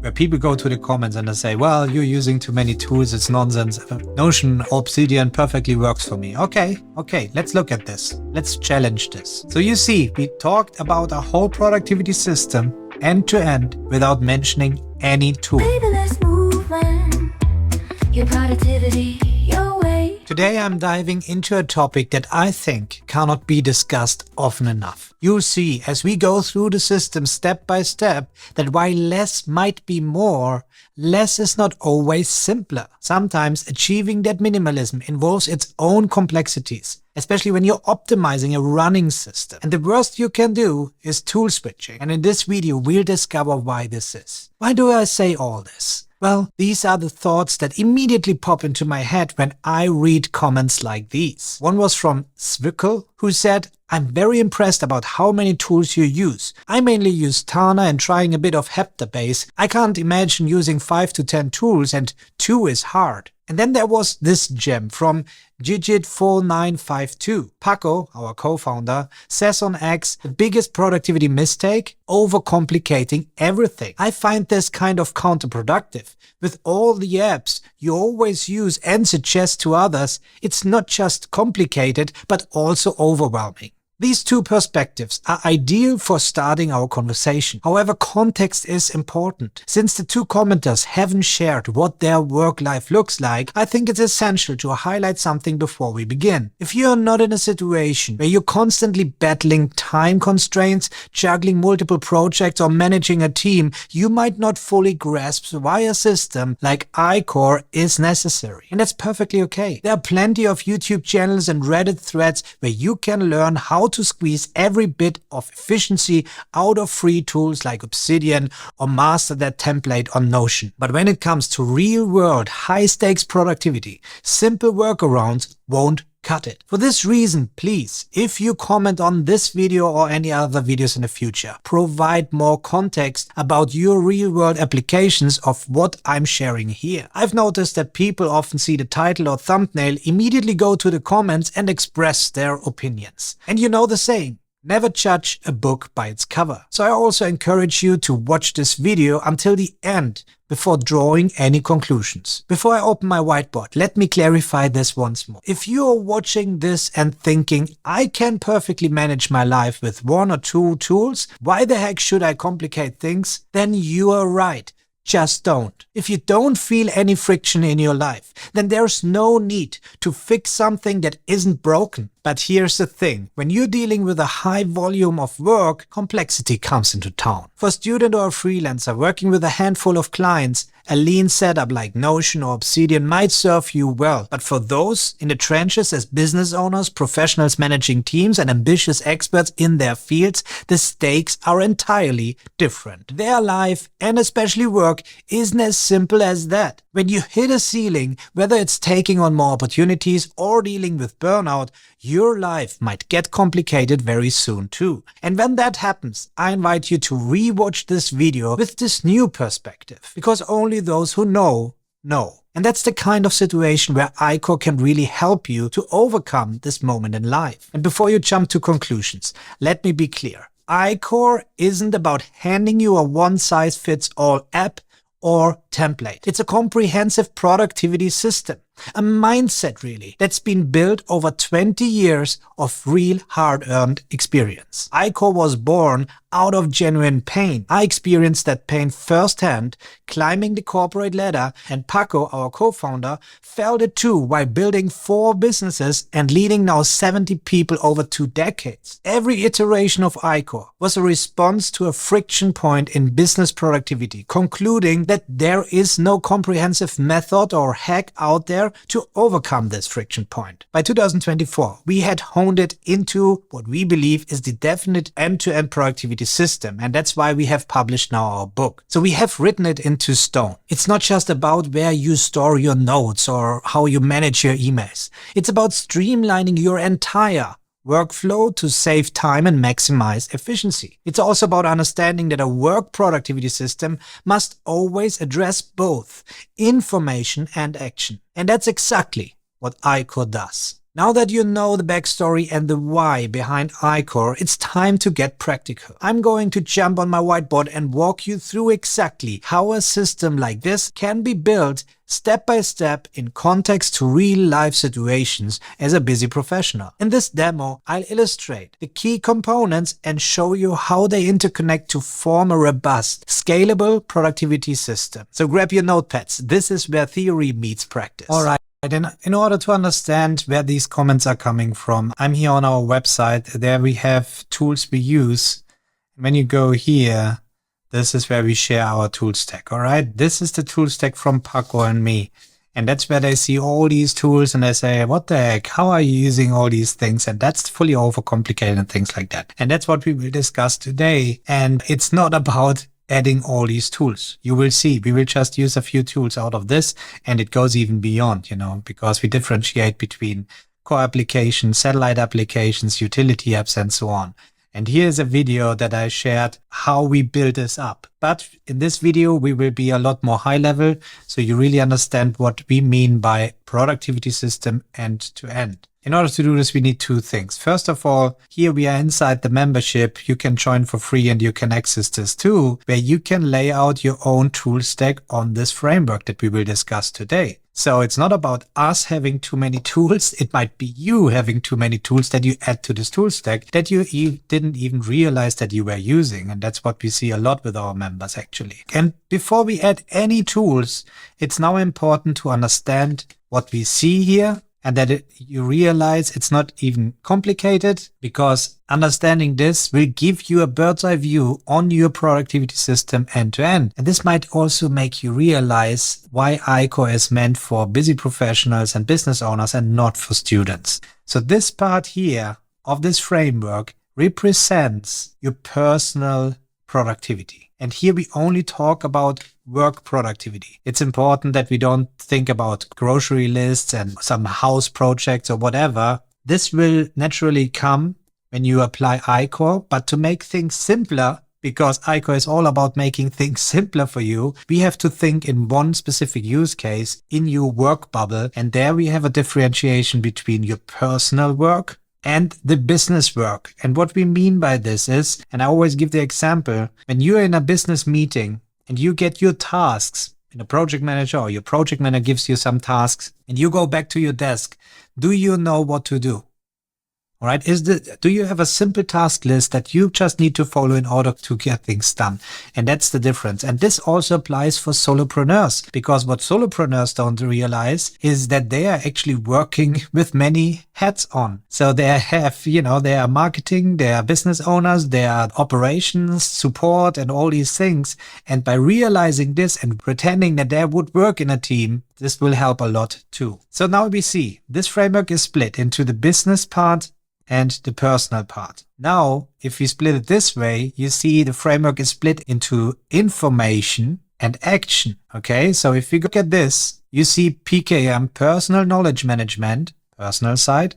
where people go to the comments and they say, well, you're using too many tools, it's nonsense. Notion, Obsidian perfectly works for me. Okay, let's look at this. Let's challenge this. So you see, we talked about a whole productivity system end to end without mentioning any tool. Baby, let's move, man. Your productivity, your way. Today I'm diving into a topic that I think cannot be discussed often enough. You'll see as we go through the system step by step that while less might be more, less is not always simpler. Sometimes achieving that minimalism involves its own complexities, especially when you're optimizing a running system. And the worst you can do is tool switching. And in this video, we'll discover why this is. Why do I say all this? Well, these are the thoughts that immediately pop into my head when I read comments like these. One was from Zwickel, who said, I'm very impressed about how many tools you use. I mainly use Tana and trying a bit of Heptabase. I can't imagine using 5 to 10 tools, and 2 is hard. And then there was this gem from Gigit4952. Paco, our co-founder, says on X, the biggest productivity mistake? Overcomplicating everything. I find this kind of counterproductive. With all the apps you always use and suggest to others, it's not just complicated, but also overwhelming. These two perspectives are ideal for starting our conversation. However, context is important. Since the two commenters haven't shared what their work life looks like, I think it's essential to highlight something before we begin. If you're not in a situation where you're constantly battling time constraints, juggling multiple projects, or managing a team, you might not fully grasp why a system like ICOR is necessary. And that's perfectly okay. There are plenty of YouTube channels and Reddit threads where you can learn how to squeeze every bit of efficiency out of free tools like Obsidian or master that template on Notion. But when it comes to real-world, high-stakes productivity, simple workarounds won't cut it. For this reason, please, if you comment on this video or any other videos in the future, provide more context about your real-world applications of what I'm sharing here. I've noticed that people often see the title or thumbnail, immediately go to the comments and express their opinions. And you know the saying, never judge a book by its cover. So I also encourage you to watch this video until the end before drawing any conclusions. Before I open my whiteboard, let me clarify this once more. If you're watching this and thinking, I can perfectly manage my life with 1 or 2 tools, why the heck should I complicate things? Then you are right. Just don't. If you don't feel any friction in your life, then there's no need to fix something that isn't broken. But here's the thing, when you're dealing with a high volume of work, complexity comes into town. For a student or a freelancer working with a handful of clients, a lean setup like Notion or Obsidian might serve you well. But for those in the trenches as business owners, professionals managing teams, and ambitious experts in their fields, the stakes are entirely different. Their life, and especially work, isn't as simple as that. When you hit a ceiling, whether it's taking on more opportunities or dealing with burnout, your life might get complicated very soon too. And when that happens, I invite you to re-watch this video with this new perspective, because only those who know. And that's the kind of situation where ICOR can really help you to overcome this moment in life. And before you jump to conclusions, let me be clear. ICOR isn't about handing you a one-size-fits-all app or template. It's a comprehensive productivity system, a mindset really, that's been built over 20 years of real hard-earned experience. ICOR was born out of genuine pain. I experienced that pain firsthand, climbing the corporate ladder, and Paco, our co-founder, felt it too while building 4 businesses and leading now 70 people over 2 decades. Every iteration of ICOR was a response to a friction point in business productivity, concluding that there is no comprehensive method or hack out there to overcome this friction point. By 2024, we had honed it into what we believe is the definite end-to-end productivity system, and that's why we have published now our book. So we have written it into stone. It's not just about where you store your notes or how you manage your emails. It's about streamlining your entire workflow to save time and maximize efficiency. It's also about understanding that a work productivity system must always address both information and action. And that's exactly what ICOR does. Now that you know the backstory and the why behind ICOR, it's time to get practical. I'm going to jump on my whiteboard and walk you through exactly how a system like this can be built step by step in context to real-life situations as a busy professional. In this demo, I'll illustrate the key components and show you how they interconnect to form a robust, scalable productivity system. So grab your notepads. This is where theory meets practice. All right. In order to understand where these comments are coming from, I'm here on our website. There we have tools we use. When you go here, this is where we share our tool stack. All right. This is the tool stack from Paco and me. And that's where they see all these tools and they say, what the heck? How are you using all these things? And that's fully overcomplicated and things like that. And that's what we will discuss today. And it's not about adding all these tools. You will see, we will just use a few tools out of this, and it goes even beyond, because we differentiate between core applications, satellite applications, utility apps, and so on. And here's a video that I shared how we build this up. But in this video, we will be a lot more high level, so you really understand what we mean by productivity system end to end. In order to do this, we need two things. First of all, here we are inside the membership. You can join for free and you can access this too, where you can lay out your own tool stack on this framework that we will discuss today. So it's not about us having too many tools. It might be you having too many tools that you add to this tool stack that you didn't even realize that you were using. And that's what we see a lot with our members actually. And before we add any tools, it's now important to understand what we see here, and that you realize it's not even complicated, because understanding this will give you a bird's eye view on your productivity system end to end. And this might also make you realize why ICOR is meant for busy professionals and business owners and not for students. So this part here of this framework represents your personal productivity. And here we only talk about work productivity. It's important that we don't think about grocery lists and some house projects or whatever. This will naturally come when you apply ICOR, but to make things simpler, because ICOR is all about making things simpler for you, we have to think in one specific use case in your work bubble. And there we have a differentiation between your personal work and the business work. And what we mean by this is, and I always give the example, when you're in a business meeting and you get your tasks in a project manager, or your project manager gives you some tasks and you go back to your desk, do you know what to do? All right. Do you have a simple task list that you just need to follow in order to get things done? And that's the difference. And this also applies for solopreneurs, because what solopreneurs don't realize is that they are actually working with many hats on. So they have, they are marketing, they are business owners, they are operations, support, and all these things. And by realizing this and pretending that they would work in a team, this will help a lot too. So now we see this framework is split into the business part and the personal part. Now, if we split it this way, you see the framework is split into information and action. Okay, so if we look at this, you see PKM, personal knowledge management, personal side,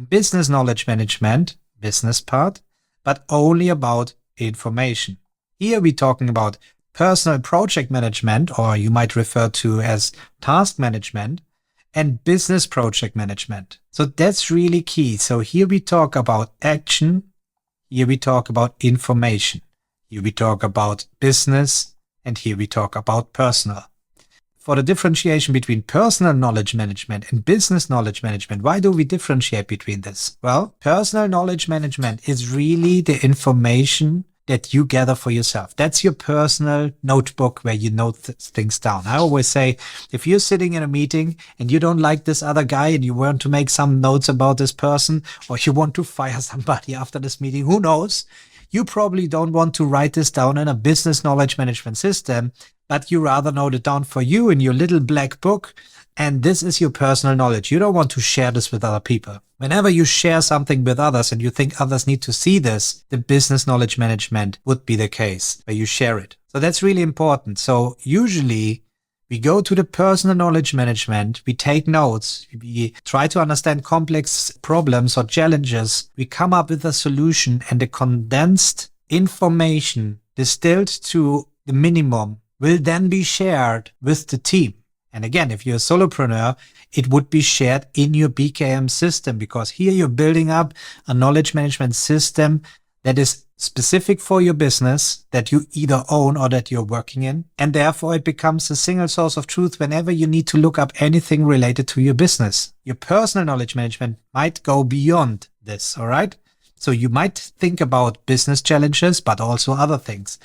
business knowledge management, business part, but only about information. Here we're talking about personal project management, or you might refer to as task management, and business project management. So that's really key. So here we talk about action. Here we talk about information. Here we talk about business. And here we talk about personal. For the differentiation between personal knowledge management and business knowledge management, why do we differentiate between this? Well, personal knowledge management is really the information that you gather for yourself. That's your personal notebook where you note things down. I always say, if you're sitting in a meeting and you don't like this other guy and you want to make some notes about this person, or you want to fire somebody after this meeting, who knows? You probably don't want to write this down in a business knowledge management system, but you rather note it down for you in your little black book. And this is your personal knowledge. You don't want to share this with other people. Whenever you share something with others and you think others need to see this, the business knowledge management would be the case where you share it. So that's really important. So usually we go to the personal knowledge management, we take notes, we try to understand complex problems or challenges, we come up with a solution, and the condensed information distilled to the minimum will then be shared with the team. And again, if you're a solopreneur, it would be shared in your BKM system, because here you're building up a knowledge management system that is specific for your business, that you either own or that you're working in. And therefore it becomes a single source of truth whenever you need to look up anything related to your business. Your personal knowledge management might go beyond this, all right? So you might think about business challenges, but also other things.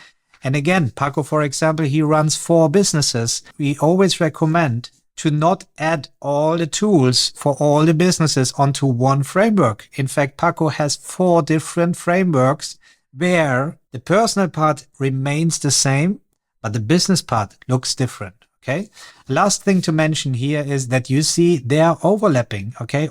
And again, Paco, for example, he runs 4 businesses. We always recommend to not add all the tools for all the businesses onto one framework. In fact, Paco has 4 different frameworks where the personal part remains the same, but the business part looks different. Okay. Last thing to mention here is that you see they are overlapping. Okay.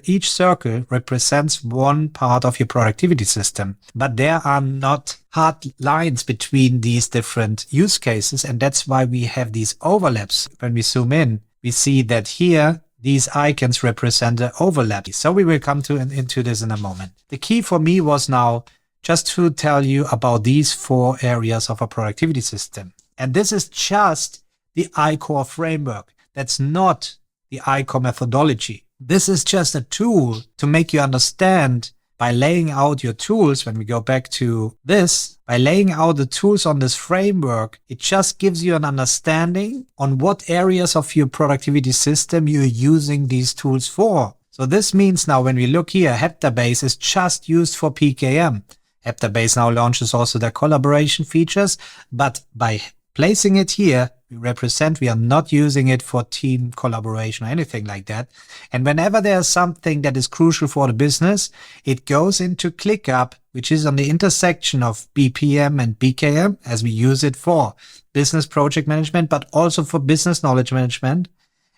Each circle represents one part of your productivity system, but there are not hard lines between these different use cases. And that's why we have these overlaps. When we zoom in, we see that here, these icons represent the overlap. So we will come into this in a moment. The key for me was now just to tell you about these 4 areas of a productivity system. And this is just the ICOR framework. That's not the ICOR methodology. This is just a tool to make you understand by laying out your tools. When we go back to this, by laying out the tools on this framework, it just gives you an understanding on what areas of your productivity system you're using these tools for. So this means now when we look here, Heptabase is just used for PKM. Heptabase now launches also their collaboration features, but by placing it here, we are not using it for team collaboration or anything like that. And whenever there's something that is crucial for the business, it goes into ClickUp, which is on the intersection of BPM and BKM, as we use it for business project management, but also for business knowledge management.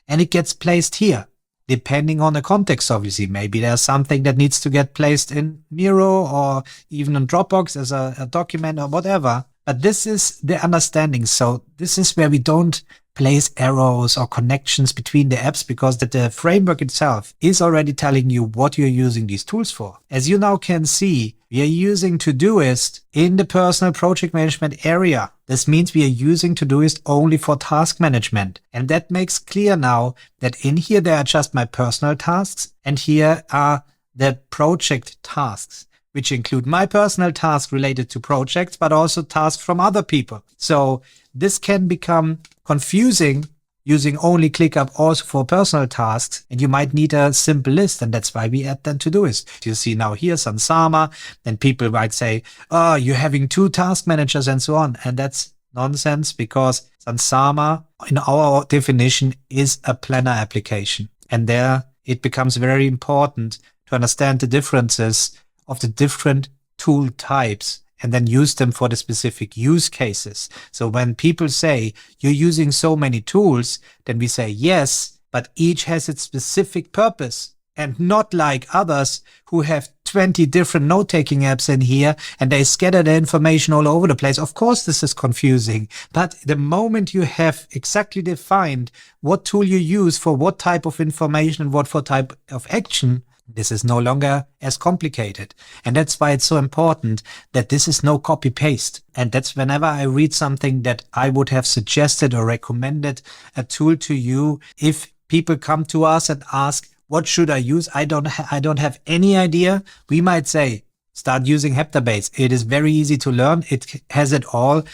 And it gets placed here, depending on the context, obviously. Maybe there's something that needs to get placed in Miro or even in Dropbox as a document or whatever. But this is the understanding. So this is where we don't place arrows or connections between the apps, because the framework itself is already telling you what you're using these tools for. As you now can see, we are using Todoist in the personal project management area. This means we are using Todoist only for task management. And that makes clear now that in here there are just my personal tasks, and here are the project tasks, which include my personal tasks related to projects, but also tasks from other people. So this can become confusing using only ClickUp also for personal tasks, and you might need a simple list, and that's why we add them to Todoist. You see now here Sansama, then people might say, oh, you're having 2 task managers and so on. And that's nonsense, because Sansama, in our definition, is a planner application. And there it becomes very important to understand the differences of the different tool types and then use them for the specific use cases. So when people say you're using so many tools, then we say yes, but each has its specific purpose, and not like others who have 20 different note-taking apps in here and they scatter the information all over the place. Of course, this is confusing, but the moment you have exactly defined what tool you use for what type of information and what for type of action, this is no longer as complicated. And that's why it's so important that this is no copy paste. And that's whenever I read something that I would have suggested or recommended a tool to you, if people come to us and ask, what should I use? I don't have any idea. We might say, start using Heptabase. It is very easy to learn. It has it all.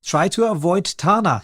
Try to avoid Tana,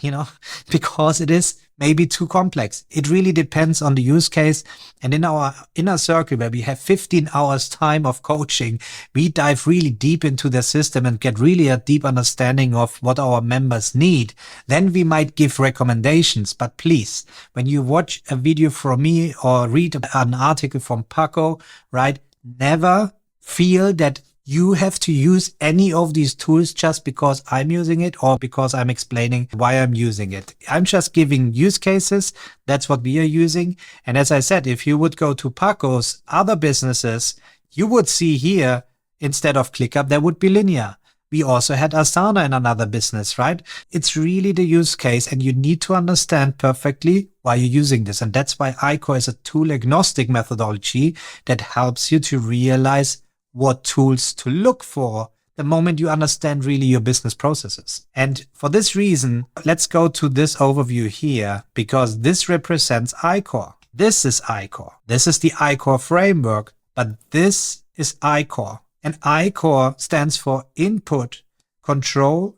because it is maybe too complex. It really depends on the use case. And in our inner circle, where we have 15 hours time of coaching, we dive really deep into the system and get really a deep understanding of what our members need. Then we might give recommendations. But please, when you watch a video from me or read an article from Paco, right, never feel that you have to use any of these tools just because I'm using it or because I'm explaining why I'm using it. I'm just giving use cases. That's what we are using. And as I said, if you would go to Paco's other businesses, you would see here, instead of ClickUp, there would be Linear. We also had Asana in another business, right? It's really the use case, and you need to understand perfectly why you're using this. And that's why ICOR is a tool agnostic methodology that helps you to realize what tools to look for the moment you understand really your business processes. And for this reason, let's go to this overview here, because this represents ICOR. This is ICOR. This is the ICOR framework, but this is ICOR. And ICOR stands for input, control,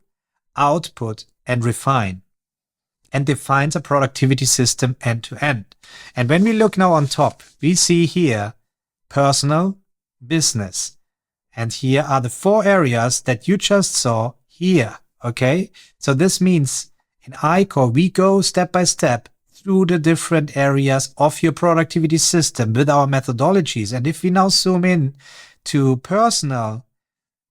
output, and refine, and defines a productivity system end to end. And when we look now on top, we see here personal, business. And here are the 4 areas that you just saw here. Okay. So this means in ICOR, we go step by step through the different areas of your productivity system with our methodologies. And if we now zoom in to personal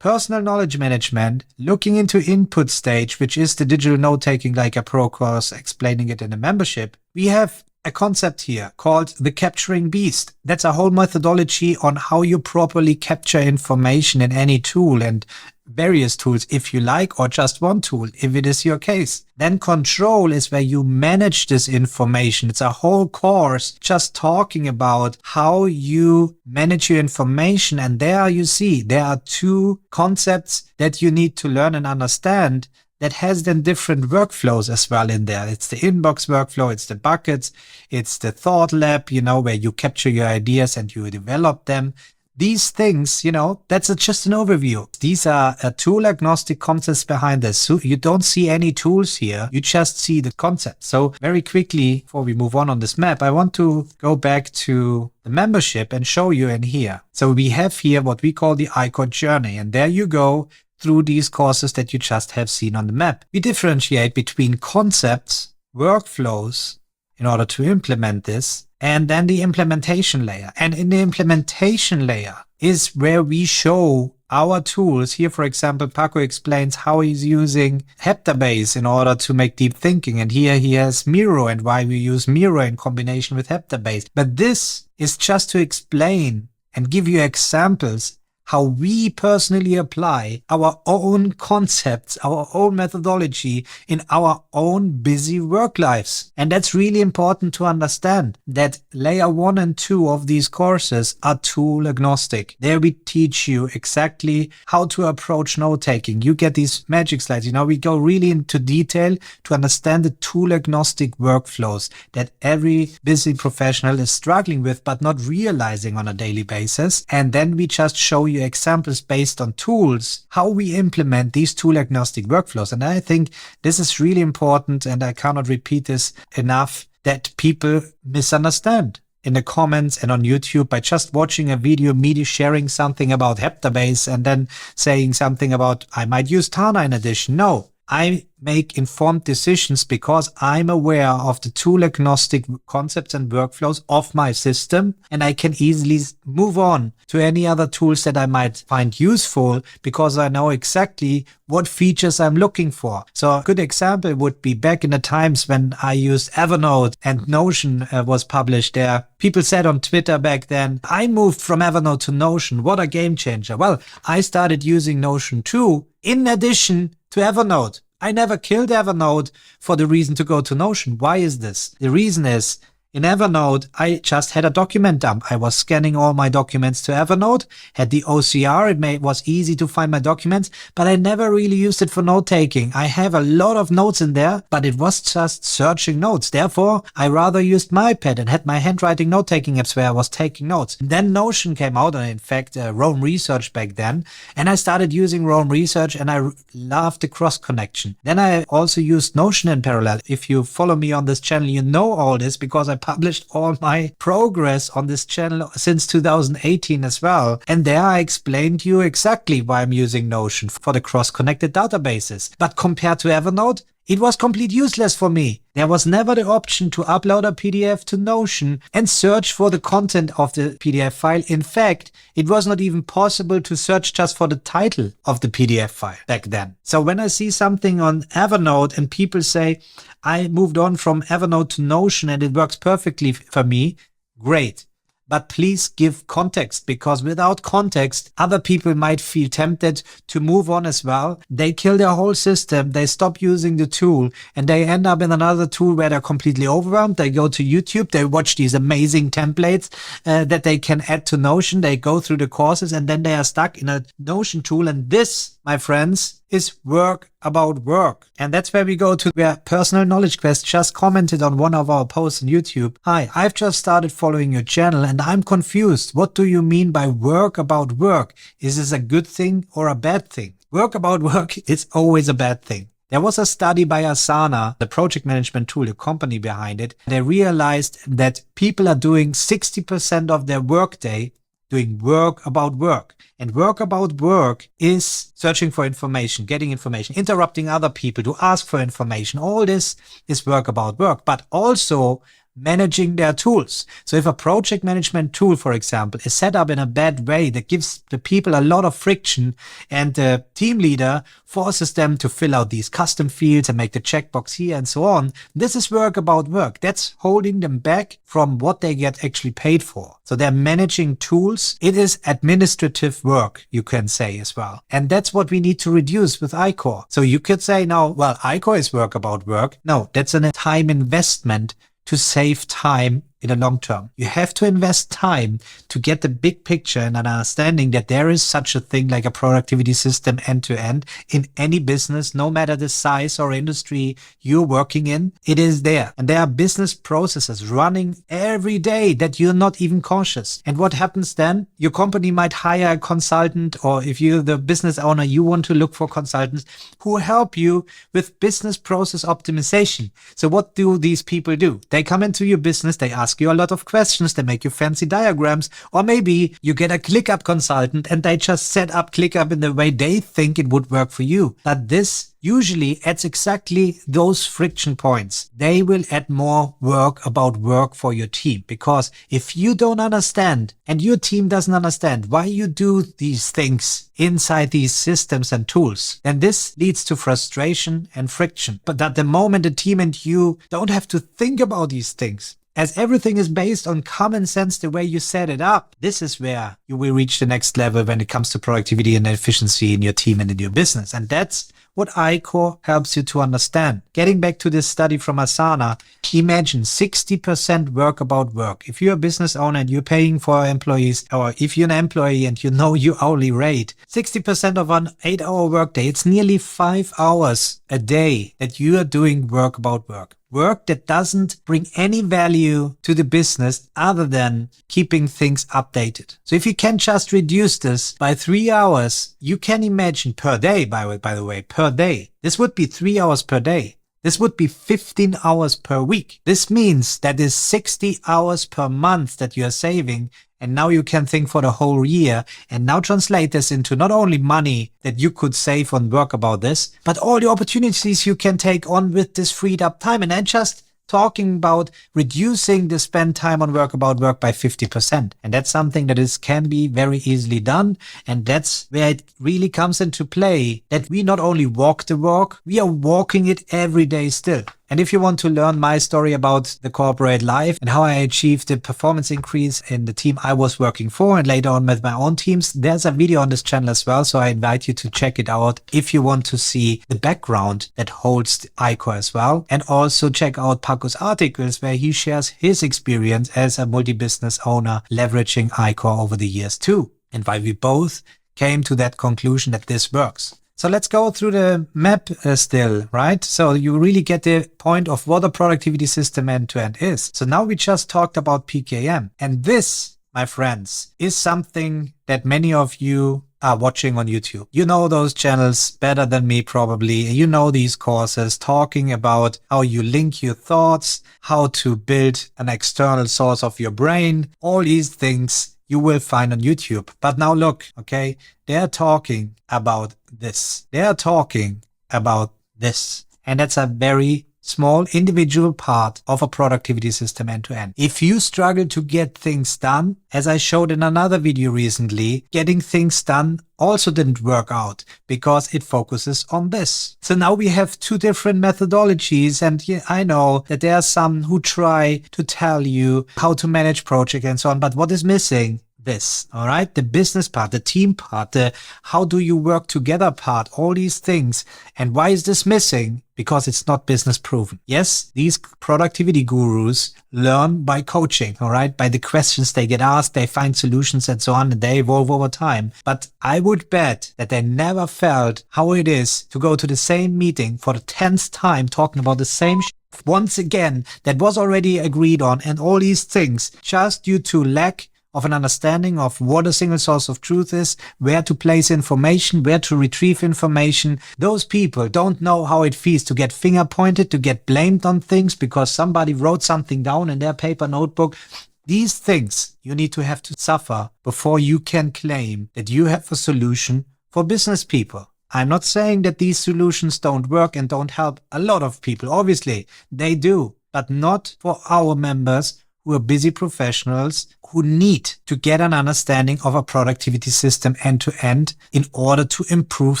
knowledge management, looking into input stage, which is the digital note-taking, like a pro course explaining it in a membership, we have a concept here called the capturing beast. That's a whole methodology on how you properly capture information in any tool, and various tools if you like, or just one tool if it is your case. Then control is where you manage this information. It's a whole course just talking about how you manage your information. And there you see there are 2 concepts that you need to learn and understand that has then different workflows as well in there. It's the inbox workflow, it's the buckets, it's the thought lab, where you capture your ideas and you develop them. These things, that's just an overview. These are tool agnostic concepts behind this. So you don't see any tools here. You just see the concept. So very quickly, before we move on this map, I want to go back to the membership and show you in here. So we have here what we call the ICOR journey. And there you go through these courses that you just have seen on the map. We differentiate between concepts, workflows in order to implement this, and then the implementation layer. And in the implementation layer is where we show our tools. Here, for example, Paco explains how he's using Heptabase in order to make deep thinking. And here he has Miro and why we use Miro in combination with Heptabase. But this is just to explain and give you examples how we personally apply our own concepts, our own methodology in our own busy work lives. And that's really important to understand, that layer 1 and 2 of these courses are tool agnostic. There we teach you exactly how to approach note-taking. You get these magic slides. We go really into detail to understand the tool agnostic workflows that every busy professional is struggling with, but not realizing on a daily basis. And then we just show you examples based on tools, how we implement these tool agnostic workflows. And I think this is really important, and I cannot repeat this enough, that people misunderstand in the comments and on YouTube by just watching a video, me sharing something about Heptabase and then saying something about I might use Tana in addition. No, I make informed decisions because I'm aware of the tool agnostic concepts and workflows of my system, and I can easily move on to any other tools that I might find useful because I know exactly what features I'm looking for. So a good example would be back in the times when I used Evernote and Notion was published there. People said on Twitter back then, I moved from Evernote to Notion. What a game changer. Well, I started using Notion too, in addition to Evernote. I never killed Evernote for the reason to go to Notion. Why is this? The reason is, in Evernote, I just had a document dump. I was scanning all my documents to Evernote, had the OCR. It was easy to find my documents, but I never really used it for note-taking. I have a lot of notes in there, but it was just searching notes. Therefore, I rather used my iPad and had my handwriting note-taking apps where I was taking notes. And then Notion came out, and in fact, Roam Research back then. And I started using Roam Research, and I loved the cross-connection. Then I also used Notion in parallel. If you follow me on this channel, you know all this because I published all my progress on this channel since 2018 as well. And there I explained to you exactly why I'm using Notion for the cross-connected databases. But compared to Evernote, it was completely useless for me. There was never the option to upload a PDF to Notion and search for the content of the PDF file. In fact, it was not even possible to search just for the title of the PDF file back then. So when I see something on Evernote and people say, I moved on from Evernote to Notion and it works perfectly for me, great. But please give context, because without context, other people might feel tempted to move on as well. They kill their whole system. They stop using the tool and they end up in another tool where they're completely overwhelmed. They go to YouTube. They watch these amazing templates that they can add to Notion. They go through the courses and then they are stuck in a Notion tool. And this, my friends, is work about work. And that's where we go to where Personal Knowledge Quest just commented on one of our posts on YouTube. Hi, I've just started following your channel and I'm confused. What do you mean by work about work? Is this a good thing or a bad thing? Work about work is always a bad thing. There was a study by Asana, the project management tool, the company behind it. They realized that people are doing 60% of their workday doing work about work. And work about work is searching for information, getting information, interrupting other people to ask for information. All this is work about work, but also managing their tools. So if a project management tool, for example, is set up in a bad way that gives the people a lot of friction and the team leader forces them to fill out these custom fields and make the checkbox here and so on, this is work about work. That's holding them back from what they get actually paid for. So they're managing tools. It is administrative work, you can say as well. And that's what we need to reduce with ICOR. So you could say now, well, ICOR is work about work. No, that's a time investment to save time in the long term. You have to invest time to get the big picture and an understanding that there is such a thing like a productivity system end to end in any business, no matter the size or industry you're working in. It is there. And there are business processes running every day that you're not even conscious. And what happens then? Your company might hire a consultant, or if you're the business owner, you want to look for consultants who help you with business process optimization. So what do these people do? They come into your business, they ask you a lot of questions, they make you fancy diagrams, or maybe you get a ClickUp consultant and they just set up ClickUp in the way they think it would work for you. But this usually adds exactly those friction points. They will add more work about work for your team, because if you don't understand and your team doesn't understand why you do these things inside these systems and tools, then this leads to frustration and friction. But at the moment the team and you don't have to think about these things, as everything is based on common sense the way you set it up, this is where you will reach the next level when it comes to productivity and efficiency in your team and in your business. And that's what ICOR helps you to understand. Getting back to this study from Asana, imagine 60% work about work. If you're a business owner and you're paying for employees, or if you're an employee and you know your hourly rate, 60% of an 8-hour workday, it's nearly 5 hours a day that you are doing work about work. Work that doesn't bring any value to the business other than keeping things updated. So if you can just reduce this by 3 hours, you can imagine per day, by the way, per day. This would be 3 hours per day. This would be 15 hours per week. This means that is 60 hours per month that you are saving. And now you can think for the whole year and now translate this into not only money that you could save on work about this, but all the opportunities you can take on with this freed up time. And then just talking about reducing the spend time on work about work by 50%. And that's something that can be very easily done. And that's where it really comes into play, that we not only walk the walk, we are walking it every day still. And if you want to learn my story about the corporate life and how I achieved the performance increase in the team I was working for and later on with my own teams, there's a video on this channel as well. So I invite you to check it out if you want to see the background that holds the ICOR as well. And also check out Paco's articles where he shares his experience as a multi-business owner leveraging ICOR over the years too. And why we both came to that conclusion that this works. So let's go through the map still, right? So you really get the point of what a productivity system end-to-end is. So now we just talked about PKM. And this, my friends, is something that many of you are watching on YouTube. You know those channels better than me probably. You know these courses talking about how you link your thoughts, how to build an external source of your brain, all these things you will find on YouTube. But now look, okay, they're talking about this. They're talking about this. And that's a very small individual part of a productivity system end to end. If you struggle to get things done, as I showed in another video recently, getting things done also didn't work out because it focuses on this. So now we have two different methodologies, and I know that there are some who try to tell you how to manage projects and so on, but what is missing? This, all right? The business part, the team part, the how do you work together part, all these things. And why is this missing? Because it's not business proven. Yes, these productivity gurus learn by coaching, all right? By the questions they get asked, they find solutions and so on, and they evolve over time. But I would bet that they never felt how it is to go to the same meeting for the 10th time talking about the same once again that was already agreed on, and all these things just due to lack of an understanding of what a single source of truth is, where to place information, where to retrieve information. Those people don't know how it feels to get finger pointed, to get blamed on things because somebody wrote something down in their paper notebook. These things you need to have to suffer before you can claim that you have a solution for business people. I'm not saying that these solutions don't work and don't help a lot of people. Obviously, they do, but not for our members who are busy professionals who need to get an understanding of a productivity system end to end in order to improve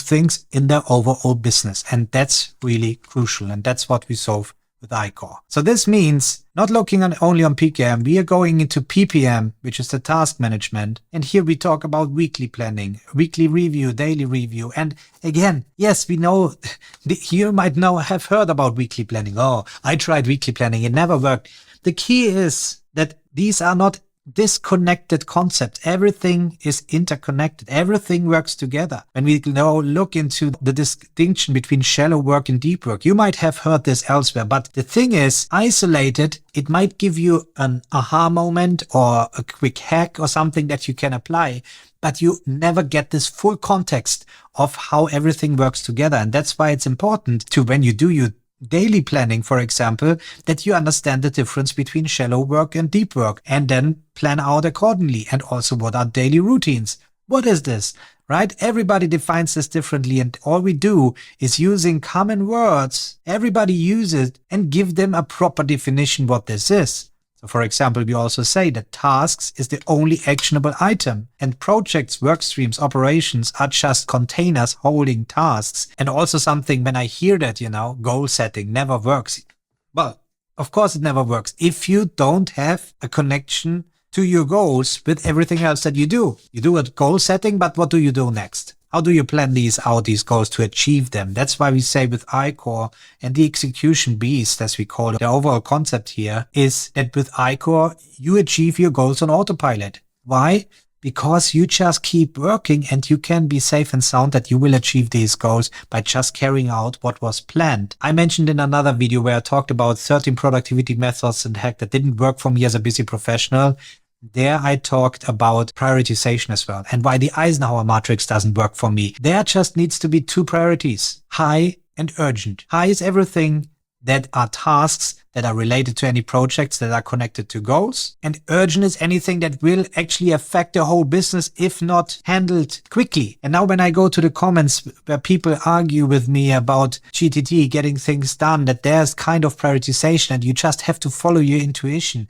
things in their overall business. And that's really crucial. And that's what we solve with ICOR. So this means not looking only on PKM, we are going into PPM, which is the task management. And here we talk about weekly planning, weekly review, daily review. And again, yes, we know, you might have heard about weekly planning. Oh, I tried weekly planning. It never worked. The key is that these are not disconnected concepts. Everything is interconnected. Everything works together. When we now look into the distinction between shallow work and deep work, you might have heard this elsewhere, but the thing is, isolated, it might give you an aha moment or a quick hack or something that you can apply, but you never get this full context of how everything works together. And that's why it's important to, when you do your daily planning, for example, that you understand the difference between shallow work and deep work, and then plan out accordingly. And also, what are daily routines? What is this? Right? Everybody defines this differently, and all we do is using common words. Everybody use it and give them a proper definition what this is. So for example, we also say that tasks is the only actionable item, and projects, work streams, operations are just containers holding tasks. And also something, when I hear that, goal setting never works. Well, of course it never works if you don't have a connection to your goals with everything else that you do. You do a goal setting, but what do you do next? How do you plan these goals to achieve them? That's why we say with ICOR and the execution beast, as we call it, the overall concept here is that with ICOR, you achieve your goals on autopilot. Why? Because you just keep working, and you can be safe and sound that you will achieve these goals by just carrying out what was planned. I mentioned in another video where I talked about 13 productivity methods and hacks that didn't work for me as a busy professional. There I talked about prioritization as well, and why the Eisenhower matrix doesn't work for me. There just needs to be two priorities, high and urgent. High is everything that are tasks that are related to any projects that are connected to goals. And urgent is anything that will actually affect the whole business if not handled quickly. And now when I go to the comments where people argue with me about GTT, getting things done, that there's kind of prioritization and you just have to follow your intuition.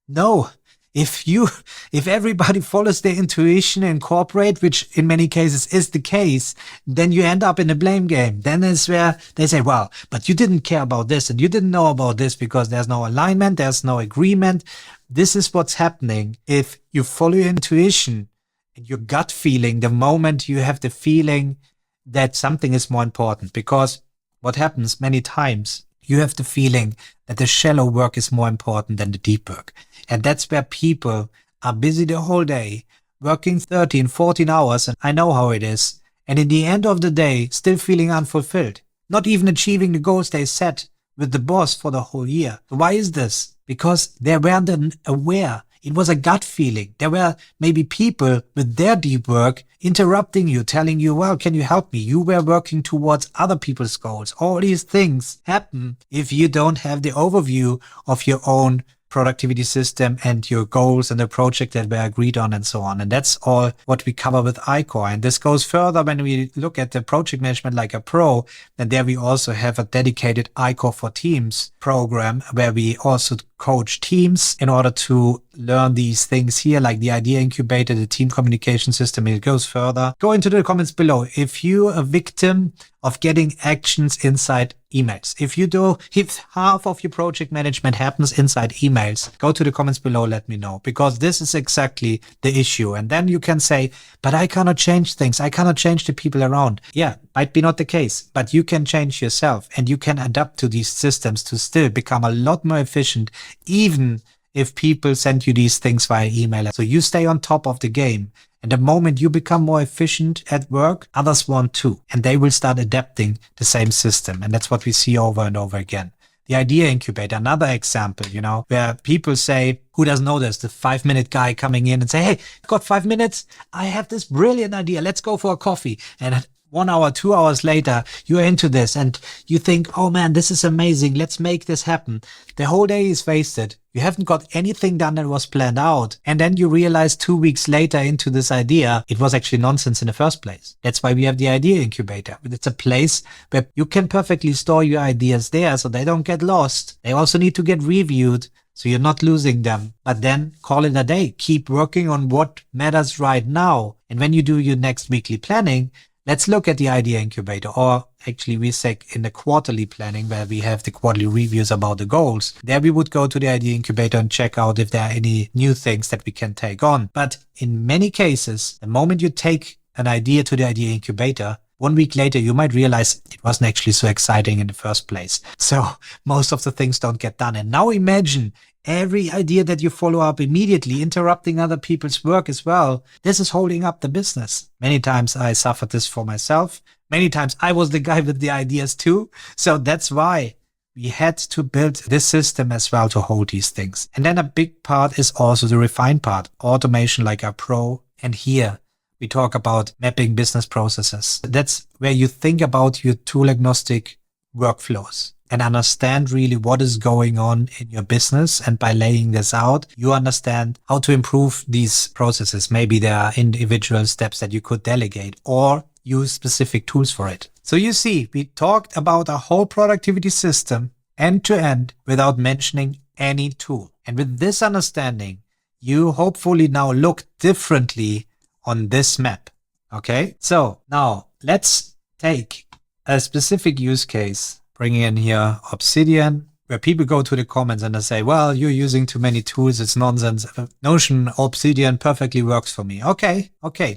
No. If everybody follows their intuition and cooperate, which in many cases is the case, then you end up in a blame game. Then is where they say, well, but you didn't care about this and you didn't know about this because there's no alignment, there's no agreement. This is what's happening if you follow your intuition and your gut feeling the moment you have the feeling that something is more important. Because what happens many times, you have the feeling that the shallow work is more important than the deep work. And that's where people are busy the whole day, working 13, 14 hours, and I know how it is. And in the end of the day, still feeling unfulfilled, not even achieving the goals they set with the boss for the whole year. Why is this? Because they weren't aware. It was a gut feeling. There were maybe people with their deep work interrupting you, telling you, well, can you help me? You were working towards other people's goals. All these things happen if you don't have the overview of your own productivity system and your goals and the project that were agreed on and so on. And that's all what we cover with ICOR. And this goes further when we look at the project management like a pro. And there we also have a dedicated ICOR for Teams program where we also coach teams in order to learn these things here, like the idea incubator, the team communication system. It goes further. Go into the comments below. If you're a victim of getting actions inside emails, if half of your project management happens inside emails, go to the comments below, let me know, because this is exactly the issue. And then you can say, but I cannot change things. I cannot change the people around. Yeah, might be not the case, but you can change yourself and you can adapt to these systems to still become a lot more efficient, even if people send you these things via email. So you stay on top of the game. And the moment you become more efficient at work, others want to, and they will start adapting the same system. And that's what we see over and over again. The idea incubator, another example, where people say, who doesn't know this? The 5-minute guy coming in and say, hey, got 5 minutes? I have this brilliant idea. Let's go for a coffee. And 1 hour, 2 hours later, you're into this and you think, oh man, this is amazing. Let's make this happen. The whole day is wasted. You haven't got anything done that was planned out. And then you realize 2 weeks later into this idea, it was actually nonsense in the first place. That's why we have the idea incubator. It's a place where you can perfectly store your ideas there so they don't get lost. They also need to get reviewed, so you're not losing them. But then call it a day. Keep working on what matters right now. And when you do your next weekly planning, let's look at the idea incubator, or actually we say in the quarterly planning where we have the quarterly reviews about the goals. There we would go to the idea incubator and check out if there are any new things that we can take on. But in many cases, the moment you take an idea to the idea incubator, 1 week later, you might realize it wasn't actually so exciting in the first place. So most of the things don't get done. And now imagine every idea that you follow up immediately, interrupting other people's work as well. This is holding up the business. Many times I suffered this for myself. Many times I was the guy with the ideas too. So that's why we had to build this system as well to hold these things. And then a big part is also the refined part, automation like a pro. And here we talk about mapping business processes. That's where you think about your tool agnostic workflows and understand really what is going on in your business. And by laying this out, you understand how to improve these processes. Maybe there are individual steps that you could delegate or use specific tools for it. So you see, we talked about a whole productivity system end to end without mentioning any tool. And with this understanding, you hopefully now look differently on this map. Okay, so now let's take a specific use case, bringing in here Obsidian, where people go to the comments and they say, well, you're using too many tools, it's nonsense. Notion Obsidian perfectly works for me. Okay,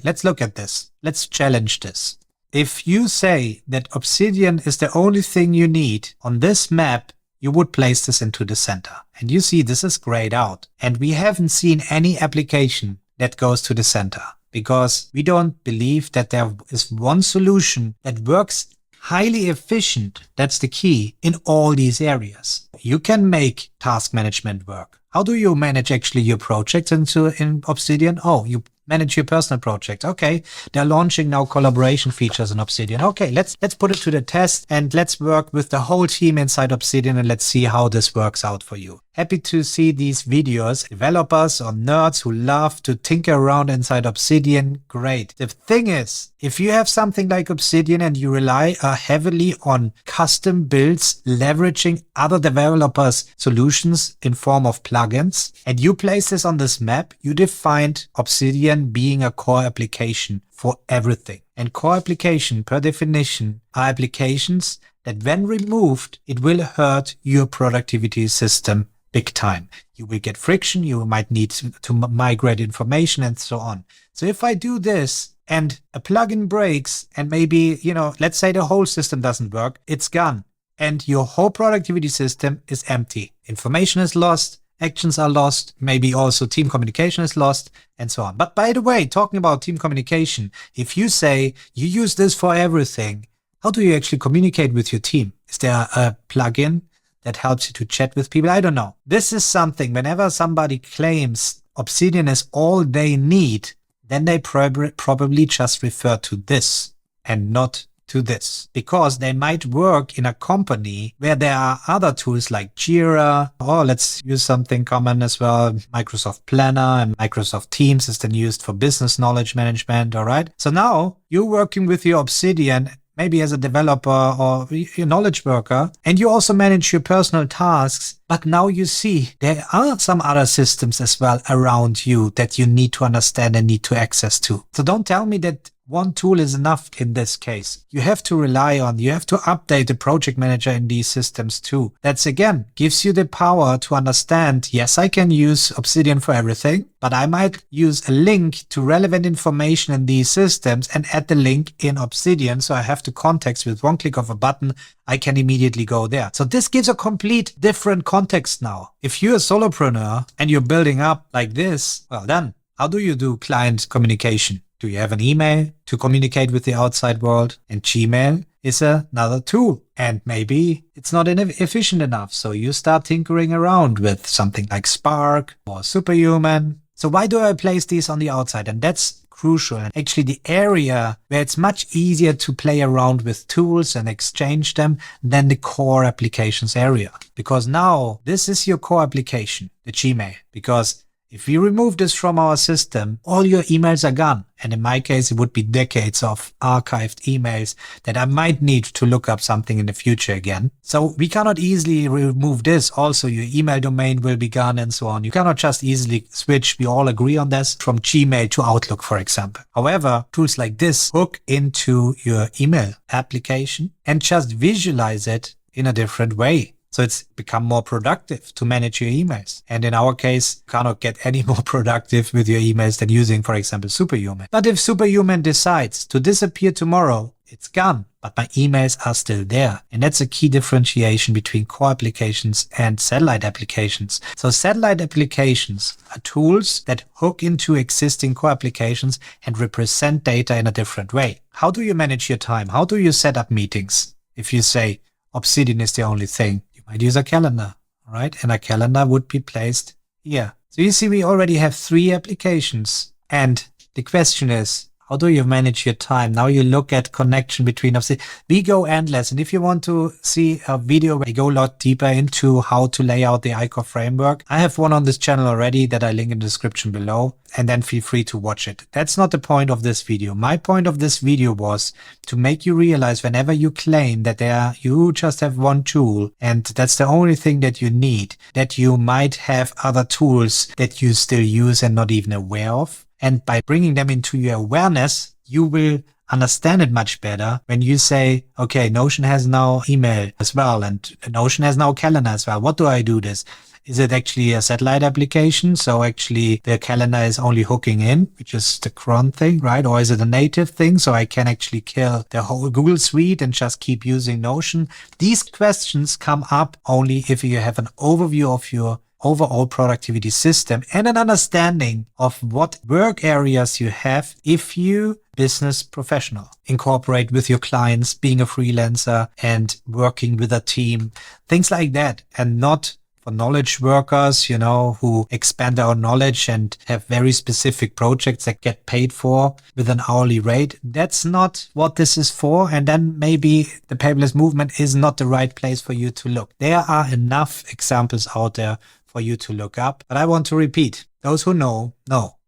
let's look at this. Let's challenge this. If you say that Obsidian is the only thing you need on this map, you would place this into the center. And you see this is grayed out. And we haven't seen any application that goes to the center, because we don't believe that there is one solution that works highly efficient. That's the key in all these areas. You can make task management work. How do you manage actually your projects in Obsidian? Oh, you manage your personal project. Okay, they're launching now collaboration features in Obsidian. Okay, let's put it to the test and let's work with the whole team inside Obsidian and let's see how this works out for you. Happy to see these videos. Developers or nerds who love to tinker around inside Obsidian, great. The thing is, if you have something like Obsidian and you rely heavily on custom builds, leveraging other developers' solutions in form of plugins, and you place this on this map, you defined Obsidian being a core application for everything. And core application, per definition, are applications that when removed, it will hurt your productivity system big time. You will get friction, you might need to migrate information and so on. So if I do this and a plugin breaks and maybe, let's say the whole system doesn't work, it's gone. And your whole productivity system is empty. Information is lost, actions are lost, maybe also team communication is lost, and so on. But by the way, talking about team communication, if you say you use this for everything, how do you actually communicate with your team? Is there a plugin that helps you to chat with people? I don't know. This is something, whenever somebody claims Obsidian is all they need, then they probably just refer to this and not to this, because they might work in a company where there are other tools like Jira, or let's use something common as well, Microsoft Planner, and Microsoft Teams is then used for business knowledge management, all right? So now you're working with your Obsidian, maybe as a developer or your knowledge worker, and you also manage your personal tasks. But now you see there are some other systems as well around you that you need to understand and need to access to. So don't tell me that one tool is enough in this case. You have to you have to update the project manager in these systems too. That's again, gives you the power to understand, yes, I can use Obsidian for everything, but I might use a link to relevant information in these systems and add the link in Obsidian. So I have to context with one click of a button. I can immediately go there. So this gives a complete different context now. If you're a solopreneur and you're building up like this, well then, how do you do client communication? Do you have an email to communicate with the outside world? And Gmail is another tool. And maybe it's not efficient enough. So you start tinkering around with something like Spark or Superhuman. So why do I place these on the outside? And that's crucial. And actually the area where it's much easier to play around with tools and exchange them than the core applications area. Because now this is your core application, the Gmail. Because if we remove this from our system, all your emails are gone. And in my case, it would be decades of archived emails that I might need to look up something in the future again. So we cannot easily remove this. Also, your email domain will be gone and so on. You cannot just easily switch. We all agree on this from Gmail to Outlook, for example. However, tools like this hook into your email application and just visualize it in a different way. So it's become more productive to manage your emails. And in our case, you cannot get any more productive with your emails than using, for example, Superhuman. But if Superhuman decides to disappear tomorrow, it's gone. But my emails are still there. And that's a key differentiation between core applications and satellite applications. So satellite applications are tools that hook into existing core applications and represent data in a different way. How do you manage your time? How do you set up meetings? If you say Obsidian is the only thing, I'd use a calendar, right? And a calendar would be placed here. So you see, we already have 3 applications. And the question is, how do you manage your time? Now you look at connection between Obsidian. We go endless. And if you want to see a video where I go a lot deeper into how to lay out the ICOR framework, I have one on this channel already that I link in the description below. And then feel free to watch it. That's not the point of this video. My point of this video was to make you realize whenever you claim that you just have one tool and that's the only thing that you need, that you might have other tools that you still use and not even aware of. And by bringing them into your awareness, you will understand it much better when you say, okay, Notion has now email as well, and Notion has now calendar as well. What do I do this? Is it actually a satellite application? So actually the calendar is only hooking in, which is the cron thing, right? Or is it a native thing? So I can actually kill the whole Google suite and just keep using Notion. These questions come up only if you have an overview of your overall productivity system and an understanding of what work areas you have if you business professional. Incorporate with your clients, being a freelancer and working with a team, things like that, and not for knowledge workers, who expand our knowledge and have very specific projects that get paid for with an hourly rate. That's not what this is for. And then maybe the paperless movement is not the right place for you to look. There are enough examples out there for you to look up. But I want to repeat, those who know.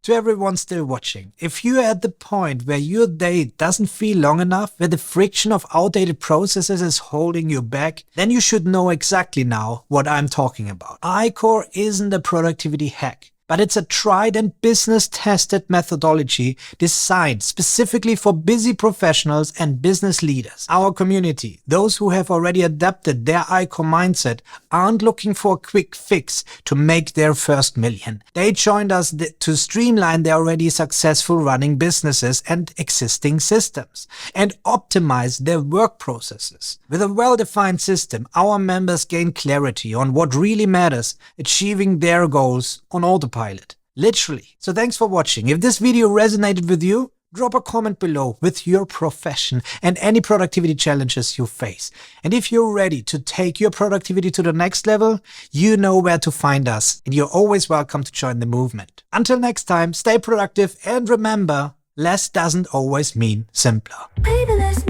To everyone still watching, if you're at the point where your day doesn't feel long enough, where the friction of outdated processes is holding you back, then you should know exactly now what I'm talking about. ICOR isn't a productivity hack, but it's a tried and business-tested methodology designed specifically for busy professionals and business leaders. Our community, those who have already adapted their ICOR mindset, aren't looking for a quick fix to make their first million. They joined us to streamline their already successful running businesses and existing systems and optimize their work processes. With a well-defined system, our members gain clarity on what really matters, achieving their goals on autopilot. Literally. So thanks for watching. If this video resonated with you, drop a comment below with your profession and any productivity challenges you face. And if you're ready to take your productivity to the next level, you know where to find us, and you're always welcome to join the movement. Until next time, stay productive and remember, less doesn't always mean simpler. Paperless